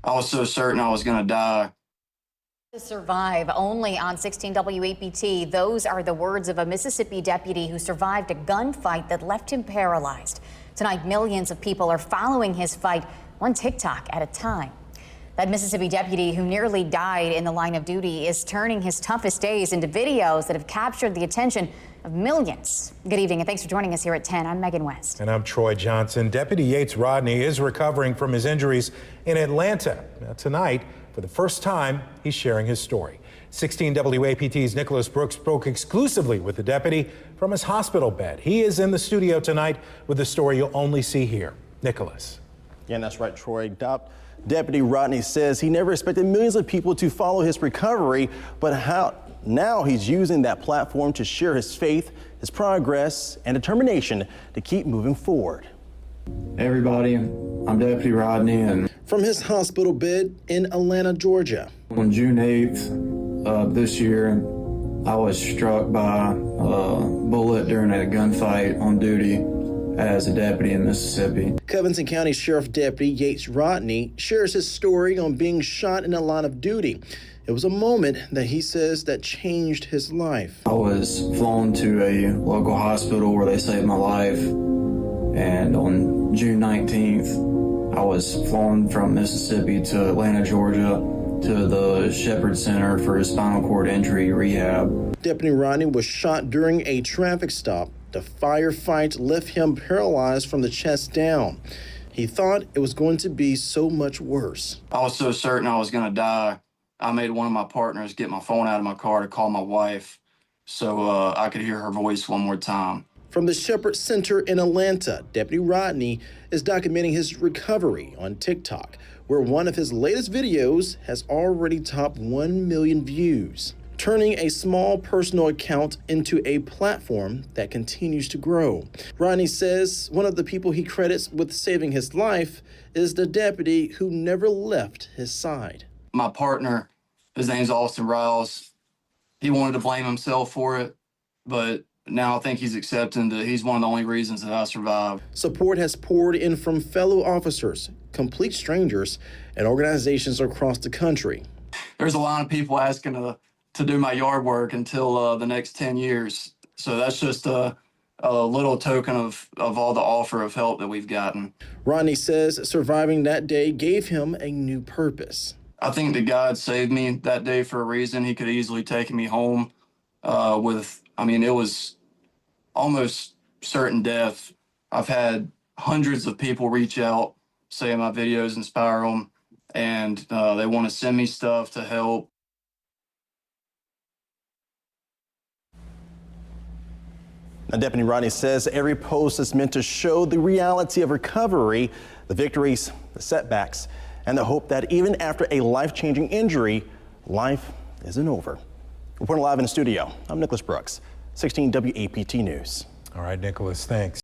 I was so certain I was going to die. To survive only on 16 WAPT. Those are the words of a Mississippi deputy who survived a gunfight that left him paralyzed. Tonight, millions of people are following his fight, one TikTok at a time. That Mississippi deputy who nearly died in the line of duty is turning his toughest days into videos that have captured the attention of millions. Good evening and thanks for joining us here at 10. I'm Megan West. And I'm Troy Johnson. Deputy Yates Rodney is recovering from his injuries in Atlanta. Now, tonight, for the first time, he's sharing his story. 16 WAPT's Nicholas Brooks spoke exclusively with the deputy from his hospital bed. He is in the studio tonight with the story you'll only see here. Nicholas. Yeah, that's right, Troy. Deputy Rodney says he never expected millions of people to follow his recovery, but now he's using that platform to share his faith, his progress, and determination to keep moving forward. Hey everybody, I'm Deputy Rodney, and from his hospital bed in Atlanta, Georgia. On June 8th of this year, I was struck by a bullet during a gunfight on duty as a deputy in Mississippi. Covington County Sheriff Deputy Yates Rodney shares his story on being shot in the line of duty. It was a moment that he says that changed his life. I was flown to a local hospital where they saved my life, and on June 19th, I was flown from Mississippi to Atlanta, Georgia, to the Shepherd Center for a spinal cord injury rehab. Deputy Rodney was shot during a traffic stop. The firefight left him paralyzed from the chest down. He thought it was going to be so much worse. I was so certain I was going to die. I made one of my partners get my phone out of my car to call my wife so I could hear her voice one more time. From the Shepherd Center in Atlanta, Deputy Rodney is documenting his recovery on TikTok, where one of his latest videos has already topped 1 million views, turning a small personal account into a platform that continues to grow. Rodney says one of the people he credits with saving his life is the deputy who never left his side. My partner, his name's Austin Riles, he wanted to blame himself for it, but now I think he's accepting that he's one of the only reasons that I survived. Support has poured in from fellow officers, complete strangers, and organizations across the country. There's a lot of people asking to do my yard work until the next 10 years. So that's just a little token of all the offer of help that we've gotten. Rodney says surviving that day gave him a new purpose. I think that God saved me that day for a reason. He could have easily taken me home it was almost certain death. I've had hundreds of people reach out, saying my videos inspire them, and they want to send me stuff to help. Now, Deputy Rodney says every post is meant to show the reality of recovery, the victories, the setbacks, and the hope that even after a life-changing injury, life isn't over. Reporting live in the studio, I'm Nicholas Brooks, 16 WAPT News. All right, Nicholas, thanks.